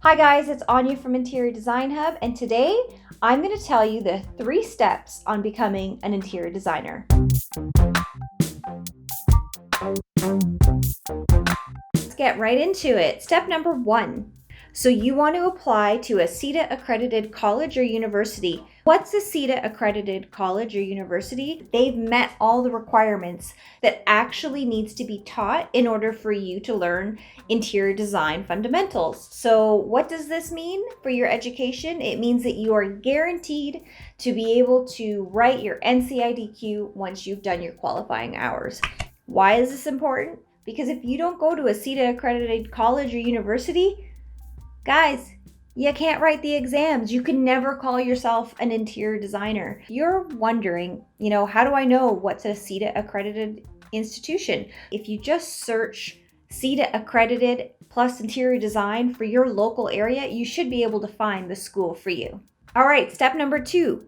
Hi guys, it's Ania from Interior Design Hub, and today I'm going to tell you the 3 steps on becoming an interior designer. Let's get right into it. Step number 1. So you want to apply to a CETA accredited college or university. What's a CETA accredited college or university? They've met all the requirements that actually needs to be taught in order for you to learn interior design fundamentals. So what does this mean for your education? It means that you are guaranteed to be able to write your NCIDQ once you've done your qualifying hours. Why is this important? Because if you don't go to a CETA accredited college or university, guys, you can't write the exams. You can never call yourself an interior designer. You're wondering, how do I know what's a CETA accredited institution? If you just search CETA accredited plus interior design for your local area, you should be able to find the school for you. All right, step number 2.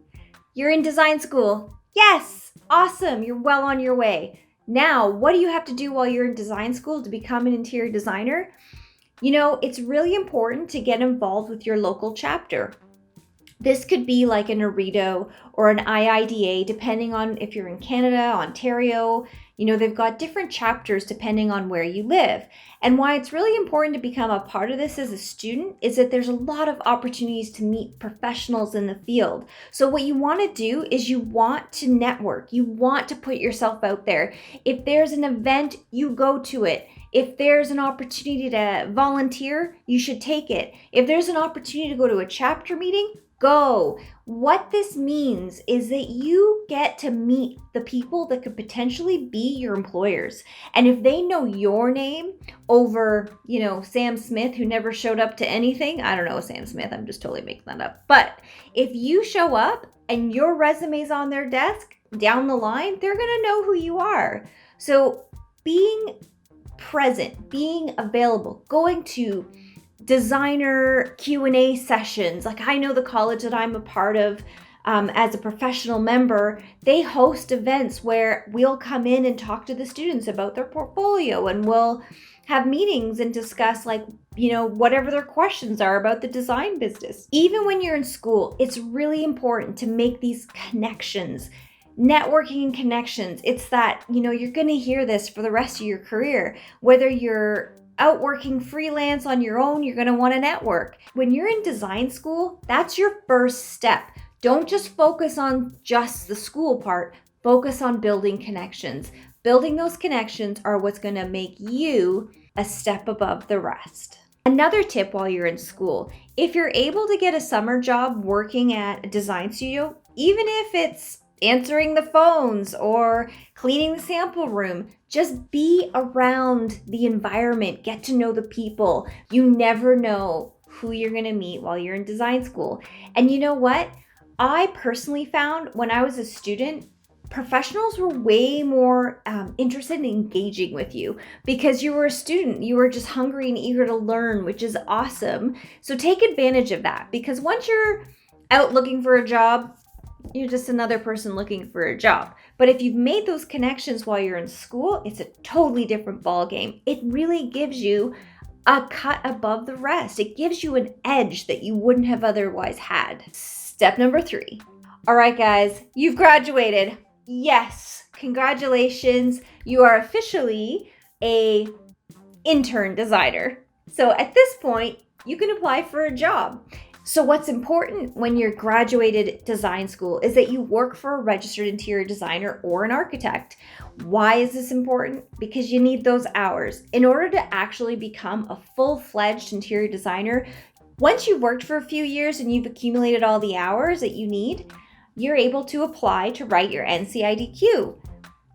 You're in design school. Yes, awesome. You're well on your way. Now, what do you have to do while you're in design school to become an interior designer? It's really important to get involved with your local chapter. This could be like an ARIDO or an IIDA, depending on if you're in Canada, Ontario. They've got different chapters depending on where you live. And why it's really important to become a part of this as a student is that there's a lot of opportunities to meet professionals in the field. So what you want to do is you want to network. You want to put yourself out there. If there's an event, you go to it. If there's an opportunity to volunteer, you should take it. If there's an opportunity to go to a chapter meeting, go. What this means is that you get to meet the people that could potentially be your employers. And if they know your name over, Sam Smith, who never showed up to anything, I don't know Sam Smith, I'm just totally making that up. But if you show up and your resume's on their desk down the line, they're going to know who you are. So being present, being available, going to designer Q&A sessions. Like I know the college that I'm a part of as a professional member, they host events where we'll come in and talk to the students about their portfolio, and we'll have meetings and discuss whatever their questions are about the design business. Even when you're in school, it's really important to make these connections. Networking and connections. It's that, you're going to hear this for the rest of your career. Whether you're out working freelance on your own, you're going to want to network. When you're in design school, that's your first step. Don't just focus on just the school part. Focus on building connections. Building those connections are what's going to make you a step above the rest. Another tip while you're in school, if you're able to get a summer job working at a design studio, even if it's answering the phones or cleaning the sample room, just be around the environment, get to know the people. You never know who you're going to meet while you're in design school. And you know what? I personally found when I was a student, professionals were way more interested in engaging with you because you were a student. You were just hungry and eager to learn, which is awesome. So take advantage of that, because once you're out looking for a job, you're just another person looking for a job. But if you've made those connections while you're in school, it's a totally different ball game. It really gives you a cut above the rest. It gives you an edge that you wouldn't have otherwise had. Step number 3. All right, guys, you've graduated. Yes, congratulations. You are officially a intern designer. So at this point, you can apply for a job. So what's important when you're graduated design school is that you work for a registered interior designer or an architect. Why is this important? Because you need those hours. In order to actually become a full-fledged interior designer, once you've worked for a few years and you've accumulated all the hours that you need, you're able to apply to write your NCIDQ.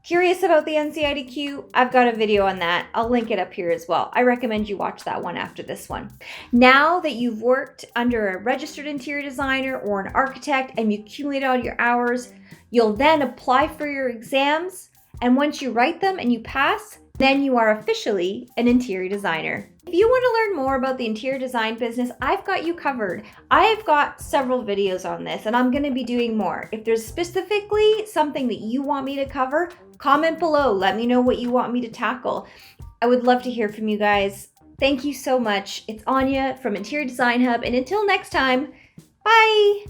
Curious about the NCIDQ? I've got a video on that. I'll link it up here as well. I recommend you watch that one after this one. Now that you've worked under a registered interior designer or an architect and you accumulate all your hours, you'll then apply for your exams. And once you write them and you pass, then you are officially an interior designer. If you want to learn more about the interior design business, I've got you covered. I've got several videos on this, and I'm going to be doing more. If there's specifically something that you want me to cover, comment below. Let me know what you want me to tackle. I would love to hear from you guys. Thank you so much. It's Anya from Interior Design Hub, and until next time, bye!